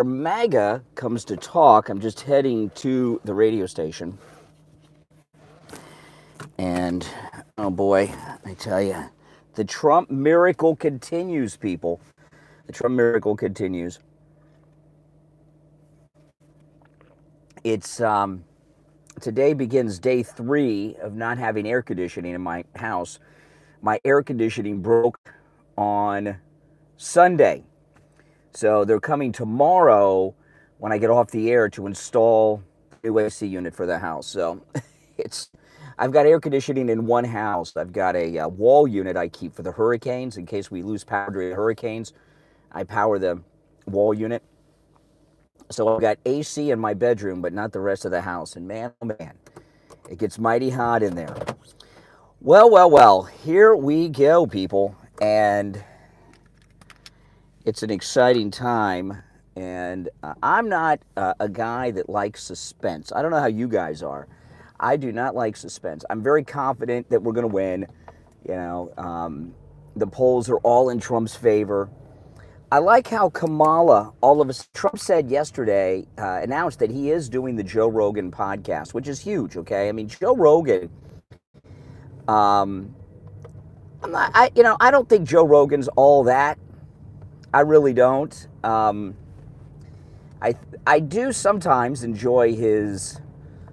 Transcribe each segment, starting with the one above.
MAGA comes to talk. I'm just heading to the radio station. And, oh boy, I tell you, the Trump miracle continues, people. The Trump miracle continues. It's, today begins day 3 of not having air conditioning in my house. My air conditioning broke on Sunday. So they're coming tomorrow when I get off the air to install a new AC unit for the house. So I've got air conditioning in one house. I've got a wall unit I keep for the hurricanes in case we lose power during hurricanes. I power the wall unit. So I've got AC in my bedroom, but not the rest of the house. And man, oh man, it gets mighty hot in there. Well, here we go, people. And it's an exciting time. And I'm not a guy that likes suspense. I don't know how you guys are. I do not like suspense. I'm very confident that we're going to win. You know, the polls are all in Trump's favor. I like how Kamala, Trump said yesterday, announced that he is doing the Joe Rogan podcast, which is huge, okay? I mean, Joe Rogan, I don't think Joe Rogan's all that. I really don't. I do sometimes enjoy his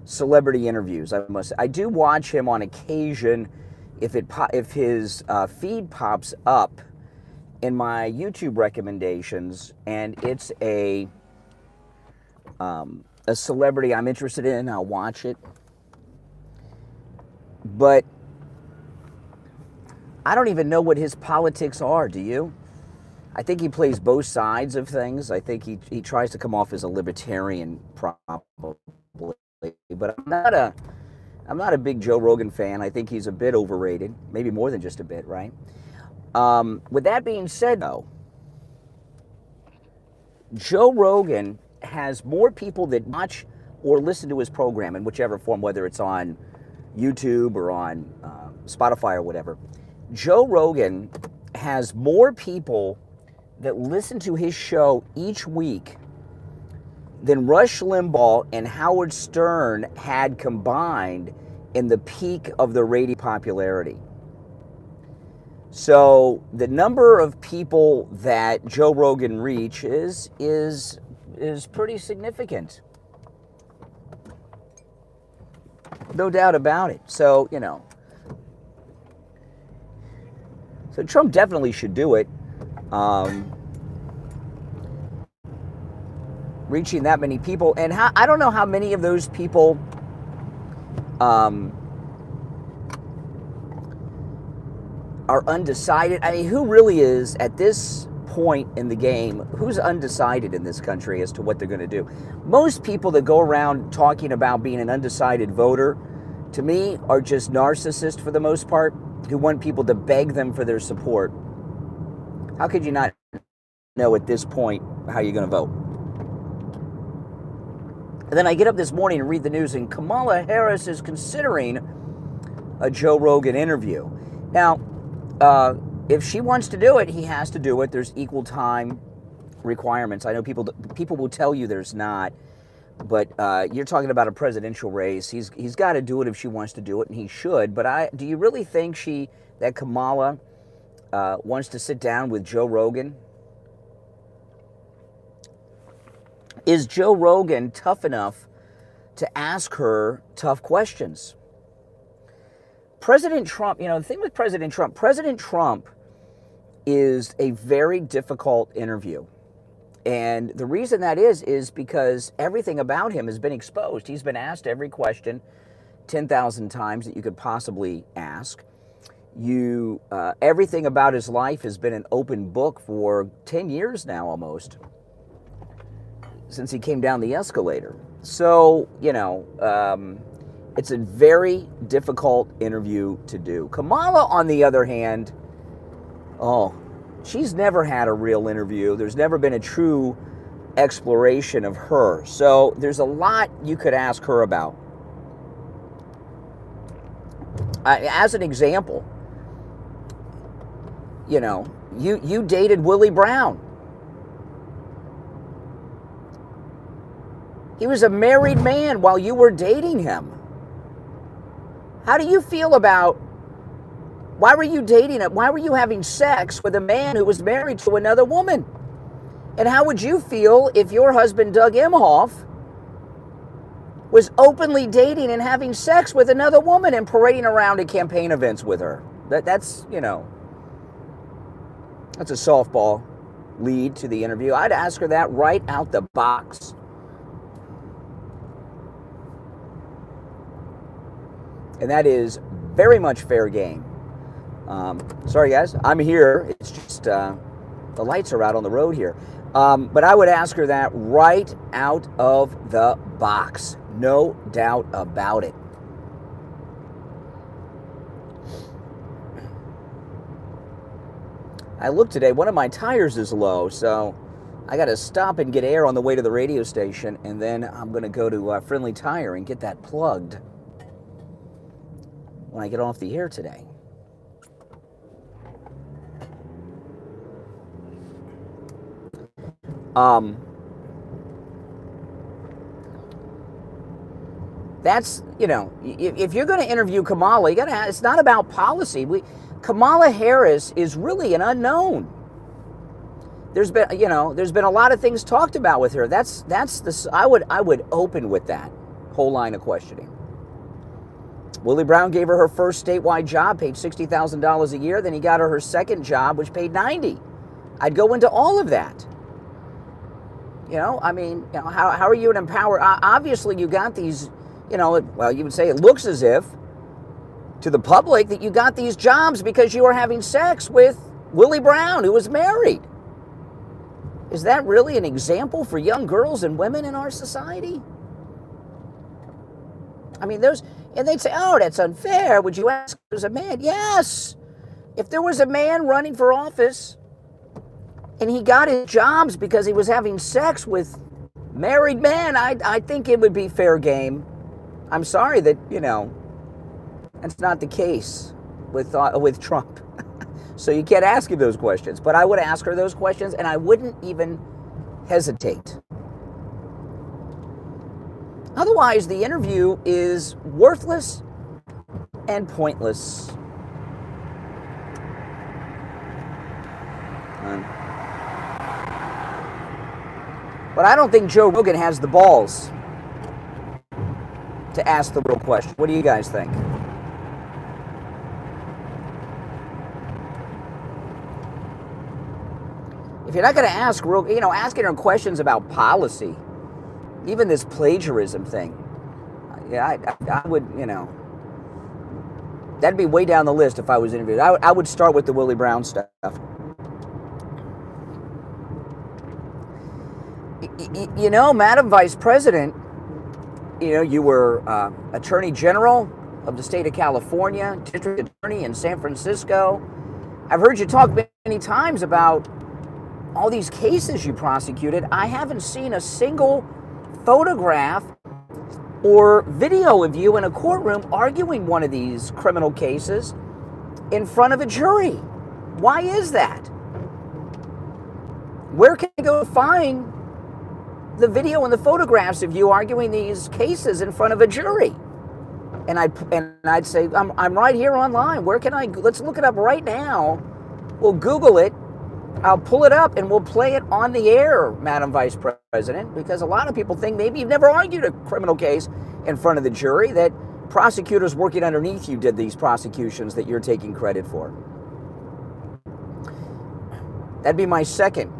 celebrity interviews. I do watch him on occasion if his feed pops up in my YouTube recommendations, and it's a celebrity I'm interested in, I'll watch it. But I don't even know what his politics are, do you? I think he plays both sides of things. I think he tries to come off as a libertarian, probably. But I'm not a big Joe Rogan fan. I think he's a bit overrated, maybe more than just a bit, right? With that being said, though, Joe Rogan has more people that watch or listen to his program in whichever form, whether it's on YouTube or on Spotify or whatever. Joe Rogan has more people that listen to his show each week than Rush Limbaugh and Howard Stern had combined in the peak of their radio popularity. So the number of people that Joe Rogan reaches is pretty significant. No doubt about it. So, you know. So Trump definitely should do it. Reaching that many people. And I don't know how many of those people are undecided. I mean, who really is, at this point in the game, who's undecided in this country as to what they're going to do? Most people that go around talking about being an undecided voter, to me, are just narcissists for the most part, who want people to beg them for their support. How could you not know at this point how you're going to vote? And then I get up this morning and read the news, and Kamala Harris is considering a Joe Rogan interview. Now, if she wants to do it, he has to do it. There's equal time requirements. I know people will tell you there's not, but you're talking about a presidential race. He's got to do it if she wants to do it, and he should. But do you really think that Kamala wants to sit down with Joe Rogan? Is Joe Rogan tough enough to ask her tough questions? President Trump, the thing with President Trump is a very difficult interview. And the reason that is because everything about him has been exposed. He's been asked every question 10,000 times that you could possibly ask. Everything about his life has been an open book for 10 years now almost, since he came down the escalator. So, it's a very difficult interview to do. Kamala, on the other hand, she's never had a real interview. There's never been a true exploration of her. So there's a lot you could ask her about. As an example, you dated Willie Brown. He was a married man while you were dating him. How do you feel about, why were you dating him? Why were you having sex with a man who was married to another woman? And how would you feel if your husband, Doug Emhoff, was openly dating and having sex with another woman and parading around at campaign events with her? That's, you know, that's a softball lead to the interview. I'd ask her that right out the box. And that is very much fair game. Sorry, guys, I'm here. It's just the lights are out on the road here. But I would ask her that right out of the box. No doubt about it. I looked today, one of my tires is low, so I got to stop and get air on the way to the radio station, and then I'm going to go to Friendly Tire and get that plugged when I get off the air today. That's, you know, if you're going to interview Kamala, you got to. It's not about policy. Kamala Harris is really an unknown. There's been a lot of things talked about with her. That's the. I would open with that whole line of questioning. Willie Brown gave her first statewide job, paid $60,000 a year. Then he got her second job, which paid $90,000. I'd go into all of that. You know, I mean, you know, how are you an empower? Obviously, you got these, you know, well, you would say it looks as if to the public that you got these jobs because you were having sex with Willie Brown, who was married. Is that really an example for young girls and women in our society? I mean, and they'd say, oh, that's unfair. Would you ask if there's a man? Yes. If there was a man running for office and he got his jobs because he was having sex with married men, I think it would be fair game. I'm sorry that, you know, that's not the case with Trump. So you can't ask him those questions. But I would ask her those questions, and I wouldn't even hesitate. Otherwise, the interview is worthless and pointless. But I don't think Joe Rogan has the balls to ask the real question. What do you guys think? If you're not going to ask asking her questions about policy, even this plagiarism thing, yeah, I would, you know, that'd be way down the list if I was interviewed. I would start with the Willie Brown stuff. You know, Madam Vice President, you know, you were Attorney General of the state of California, District Attorney in San Francisco. I've heard you talk many times about all these cases you prosecuted. I haven't seen a single photograph or video of you in a courtroom arguing one of these criminal cases in front of a jury. Why is that? Where can I go find the video and the photographs of you arguing these cases in front of a jury? And I'd say, I'm right here online. Where can I? Let's look it up right now. We'll Google it. I'll pull it up and we'll play it on the air, Madam Vice President, because a lot of people think maybe you've never argued a criminal case in front of the jury, that prosecutors working underneath you did these prosecutions that you're taking credit for. That'd be my second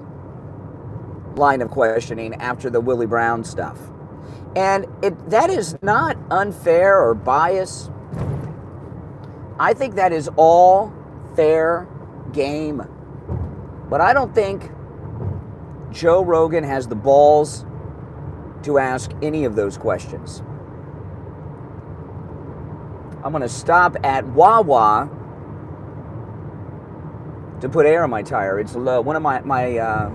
line of questioning after the Willie Brown stuff. And that is not unfair or bias. I think that is all fair game. But I don't think Joe Rogan has the balls to ask any of those questions. I'm going to stop at Wawa to put air on my tire. It's low. One of my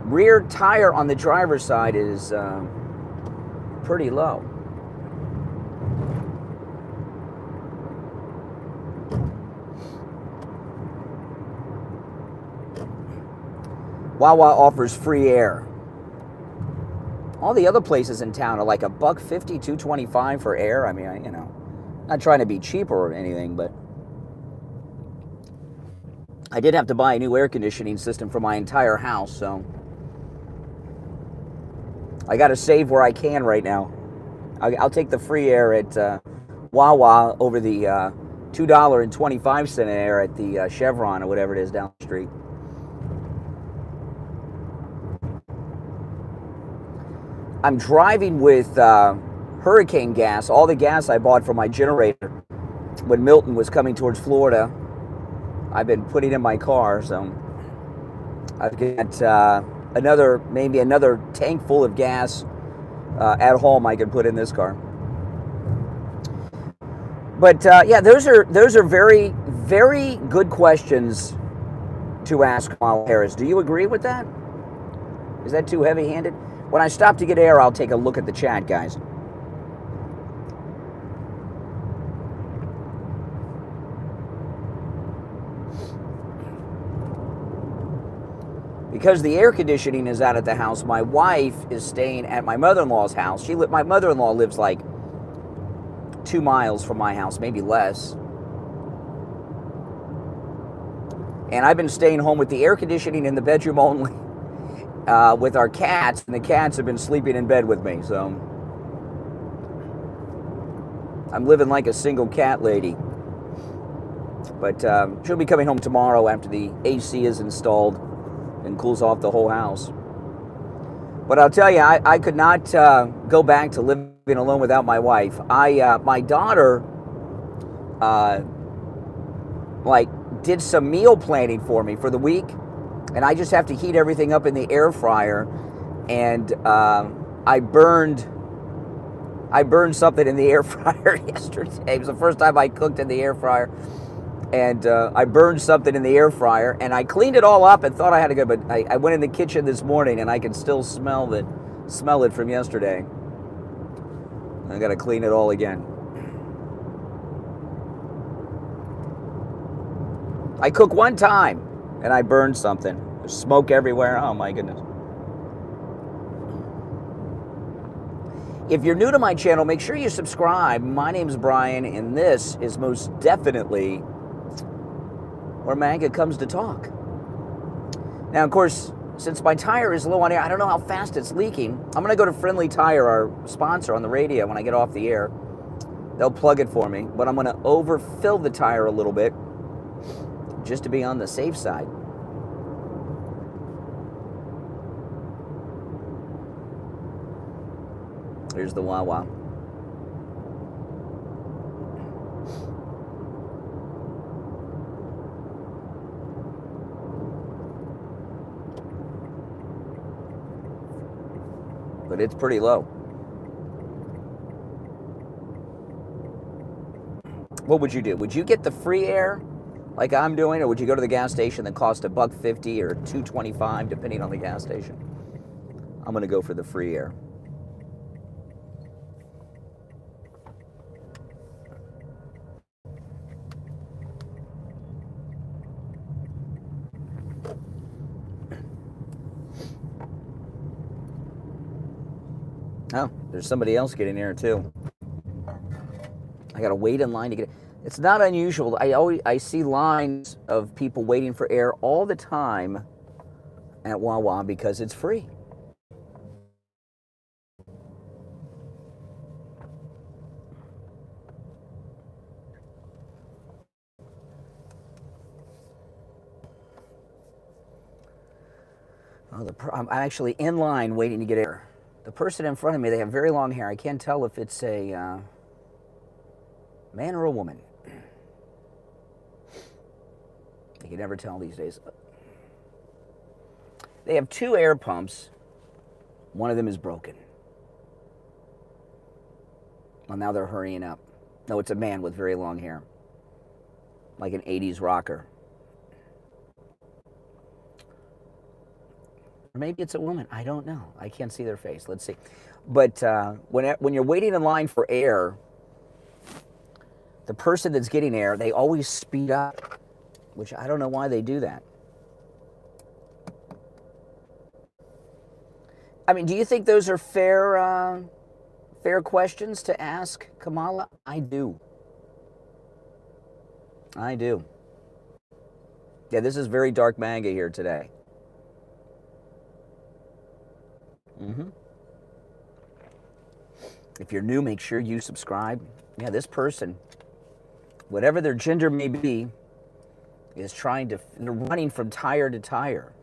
rear tire on the driver's side is pretty low. Wawa offers free air. All the other places in town are like $1.50, $2.25 for air. I mean, you know, not trying to be cheap or anything, but I did have to buy a new air conditioning system for my entire house, so I got to save where I can right now. I'll take the free air at Wawa over the $2.25 air at the Chevron or whatever it is down the street. I'm driving with hurricane gas, all the gas I bought for my generator when Milton was coming towards Florida. I've been putting in my car, so I've got maybe another tank full of gas at home I can put in this car. But yeah, those are very, very good questions to ask Kamala Harris. Do you agree with that? Is that too heavy-handed? When I stop to get air, I'll take a look at the chat, guys. Because the air conditioning is out at the house, my wife is staying at my mother-in-law's house. My mother-in-law lives like 2 miles from my house, maybe less. And I've been staying home with the air conditioning in the bedroom only. With our cats, and the cats have been sleeping in bed with me, so I'm living like a single cat lady. But she'll be coming home tomorrow after the AC is installed and cools off the whole house. But I'll tell you, I could not go back to living alone without my wife. My daughter did some meal planning for me for the week. And I just have to heat everything up in the air fryer, and I burned something in the air fryer yesterday. It was the first time I cooked in the air fryer, and I burned something in the air fryer, and I cleaned it all up and thought I had to go, but I went in the kitchen this morning and I can still smell it from yesterday. I got to clean it all again. I cook one time and I burned something. There's smoke everywhere. Oh my goodness. If you're new to my channel, make sure you subscribe. My name's Brian, and this is most definitely where MAGA comes to talk. Now, of course, since my tire is low on air, I don't know how fast it's leaking. I'm going to go to Friendly Tire, our sponsor on the radio, when I get off the air. They'll plug it for me, but I'm going to overfill the tire a little bit just to be on the safe side. Here's the Wawa. But it's pretty low. What would you do? Would you get the free air like I'm doing, or would you go to the gas station that cost $1.50 or $2.25 depending on the gas station? I'm going to go for the free air. Oh, there's somebody else getting here too. I gotta wait in line to get it. It's not unusual. I see lines of people waiting for air all the time at Wawa because it's free. Oh, I'm actually in line waiting to get air. The person in front of me, they have very long hair. I can't tell if it's a man or a woman. You can never tell these days. They have 2 air pumps. One of them is broken. Well, now they're hurrying up. No, it's a man with very long hair. Like an 80s rocker. Or maybe it's a woman. I don't know. I can't see their face. Let's see. But when you're waiting in line for air, the person that's getting air, they always speed up, which I don't know why they do that. I mean, do you think those are fair questions to ask Kamala? I do. I do. Yeah, this is very dark manga here today. If you're new, make sure you subscribe. Yeah, this person, whatever their gender may be, is they're running from tire to tire.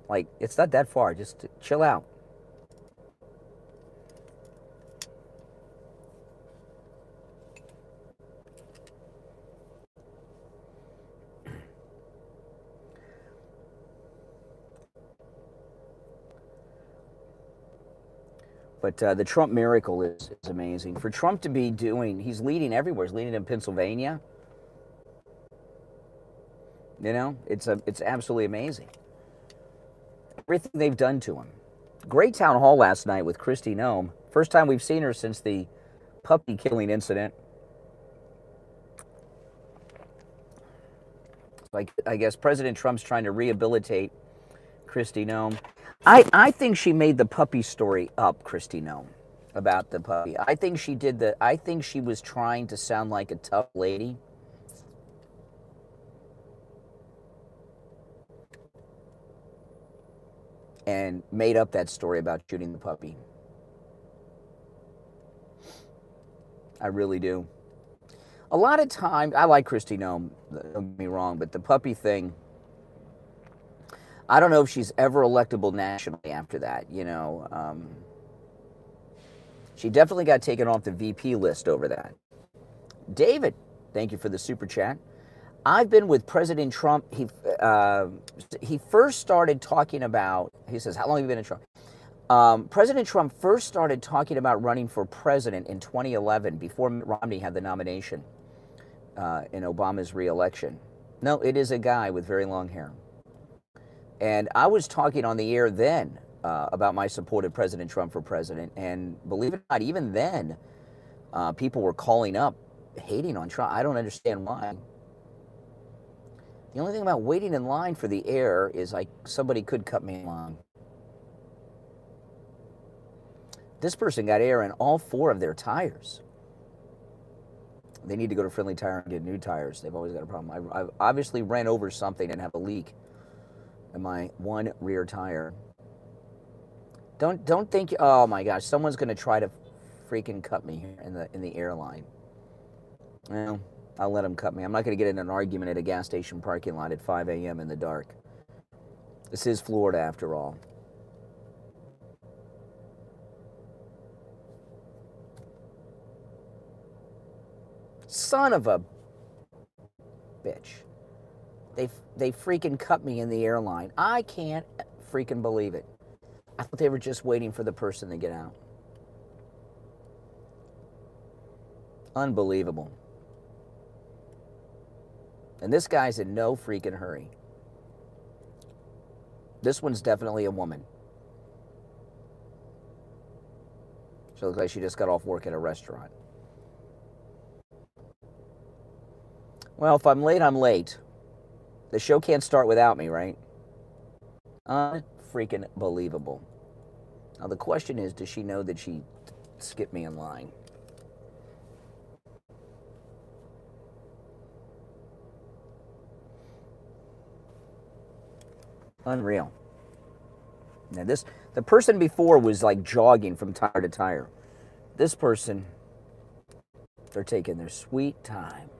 Like, it's not that far, just chill out. But the Trump miracle is amazing. For Trump to be he's leading everywhere. He's leading in Pennsylvania. You know, it's absolutely amazing. Everything they've done to him. Great town hall last night with Christy Nome. First time we've seen her since the puppy killing incident. Like, I guess President Trump's trying to rehabilitate Christy Nome. I think she made the puppy story up, Christy Nome, about the puppy. I think she was trying to sound like a tough lady. And made up that story about shooting the puppy. I really do. A lot of times, I like Christy Nome, don't get me wrong, but the puppy thing, I don't know if she's ever electable nationally after that, you know. She definitely got taken off the VP list over that. David, thank you for the super chat. I've been with President Trump. He first started talking about, he says, how long have you been in Trump? President Trump first started talking about running for president in 2011 before Mitt Romney had the nomination in Obama's re-election. No, it is a guy with very long hair. And I was talking on the air then about my support of President Trump for president. And believe it or not, even then, people were calling up, hating on Trump. I don't understand why. The only thing about waiting in line for the air is somebody could cut me in line. This person got air in all 4 of their tires. They need to go to Friendly Tire and get new tires. They've always got a problem. I've obviously ran over something and have a leak in my one rear tire. Don't think, oh my gosh, someone's going to try to freaking cut me here in the airline. Well, I'll let them cut me. I'm not going to get in an argument at a gas station parking lot at 5 a.m. in the dark. This is Florida, after all. Son of a bitch. They freaking cut me in the airline. I can't freaking believe it. I thought they were just waiting for the person to get out. Unbelievable. And this guy's in no freaking hurry. This one's definitely a woman. She looks like she just got off work at a restaurant. Well, if I'm late, I'm late. The show can't start without me, right? Unfreaking believable. Now the question is, does she know that she skipped me in line? Unreal. Now the person before was like jogging from tire to tire. This person, they're taking their sweet time.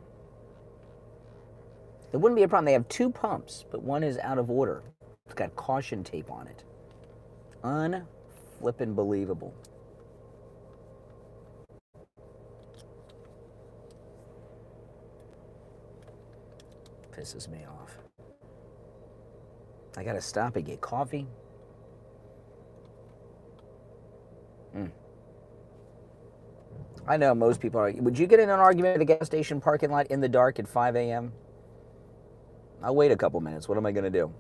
It wouldn't be a problem. They have 2 pumps, but one is out of order. It's got caution tape on it. Unflippin' believable. Pisses me off. I gotta stop and get coffee. I know most people are. Would you get in an argument at a gas station parking lot in the dark at 5 a.m.? I'll wait a couple minutes. What am I going to do?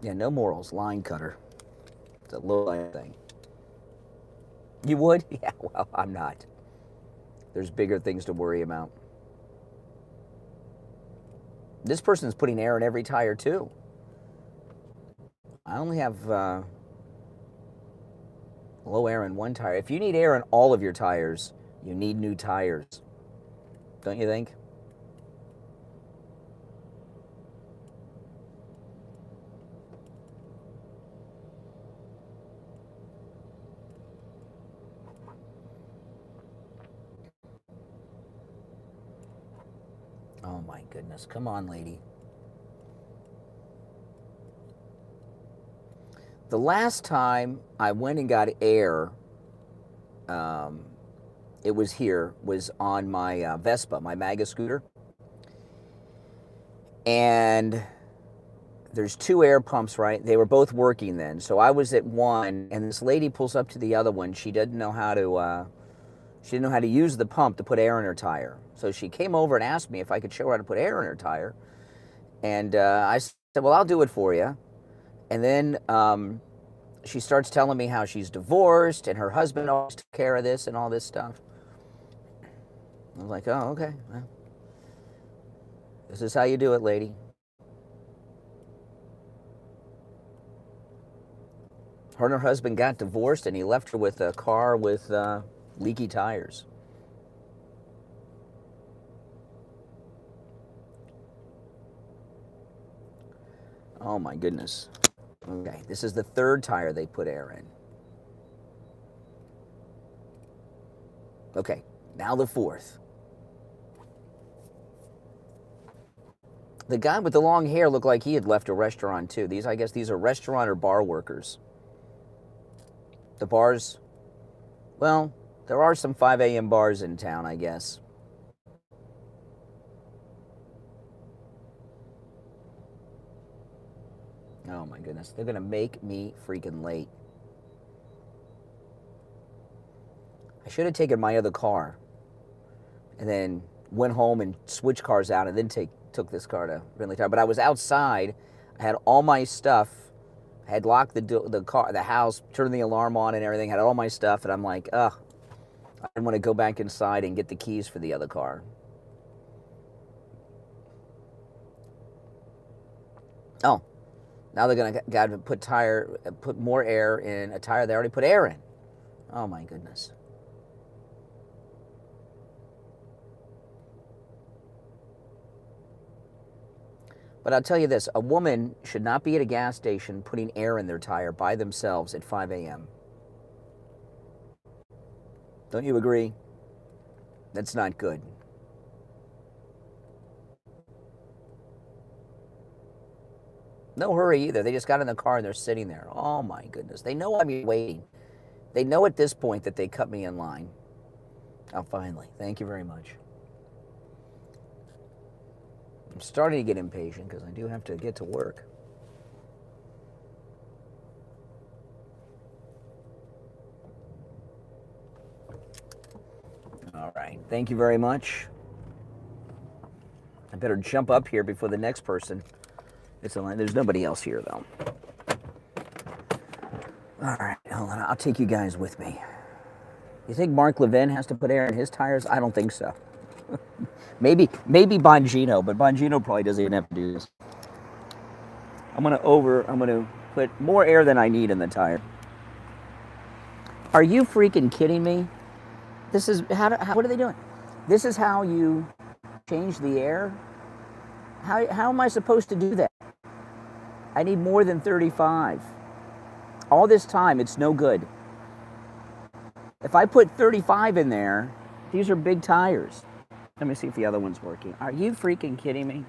Yeah, no morals. Line cutter. It's a low line thing. You would? Yeah, well, I'm not. There's bigger things to worry about. This person's putting air in every tire, too. I only have low air in one tire. If you need air in all of your tires, you need new tires. Don't you think? Oh my goodness. Come on, lady. The last time I went and got air, it was here, was on my Vespa, my MAGA scooter. And there's two air pumps, right? They were both working then. So I was at one, and this lady pulls up to the other one. She didn't know how to use the pump to put air in her tire. So she came over and asked me if I could show her how to put air in her tire. And I said, well, I'll do it for you. And then she starts telling me how she's divorced and her husband always took care of this and all this stuff. I was like, oh, okay. Well, this is how you do it, lady. Her and her husband got divorced, and he left her with a car with leaky tires. Oh my goodness. Okay, this is the third tire they put air in. Okay, now the fourth. The guy with the long hair looked like he had left a restaurant too. I guess these are restaurant or bar workers. The bars, well, there are some 5 a.m. bars in town, I guess. Oh my goodness, they're gonna make me freaking late. I should have taken my other car and then went home and switched cars out and then took this car to Brindley Tire. But I was outside, I had all my stuff, I had locked the house, turned the alarm on and everything, had all my stuff, and I'm like, ugh, I didn't want to go back inside and get the keys for the other car. Oh, now they're gonna put more air in a tire they already put air in. Oh my goodness. But I'll tell you this, a woman should not be at a gas station putting air in their tire by themselves at 5 a.m. Don't you agree? That's not good. No hurry either. They just got in the car and they're sitting there. Oh my goodness. They know I'm waiting. They know at this point that they cut me in line. Oh, finally. Thank you very much. I'm starting to get impatient because I do have to get to work. All right. Thank you very much. I better jump up here before the next person. It's a line. There's nobody else here, though. All right. Hold on. I'll take you guys with me. You think Mark Levin has to put air in his tires? I don't think so. Maybe Bongino, but Bongino probably doesn't even have to do this. I'm gonna put more air than I need in the tire. Are you freaking kidding me? This is what are they doing? This is how you change the air? How am I supposed to do that? I need more than 35. All this time, it's no good. If I put 35 in there, these are big tires. Let me see if the other one's working. Are you freaking kidding me?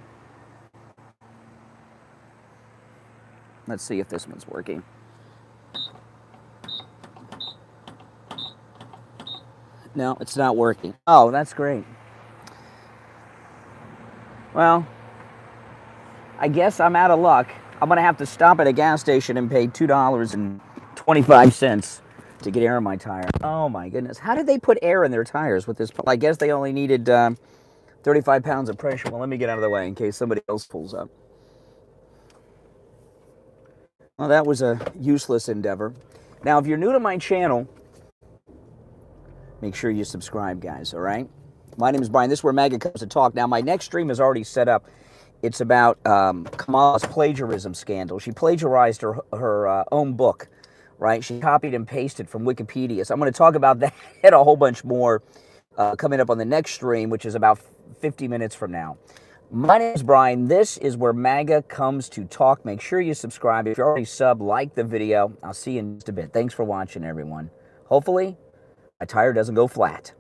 Let's see if this one's working. No, it's not working. Oh, that's great. Well, I guess I'm out of luck. I'm going to have to stop at a gas station and pay $2.25 to get air in my tire. Oh my goodness. How did they put air in their tires with this? I guess they only needed 35 pounds of pressure. Well, let me get out of the way in case somebody else pulls up. Well, that was a useless endeavor. Now, if you're new to my channel, make sure you subscribe, guys, all right? My name is Brian. This is where MAGA comes to talk. Now, my next stream is already set up. It's about Kamala's plagiarism scandal. She plagiarized her own book, right? She copied and pasted from Wikipedia. So I'm going to talk about that and a whole bunch more coming up on the next stream, which is about 50 minutes from now. My name is Brian. This is where MAGA comes to talk. Make sure you subscribe. If you're already subbed, like the video. I'll see you in just a bit. Thanks for watching, everyone. Hopefully, my tire doesn't go flat.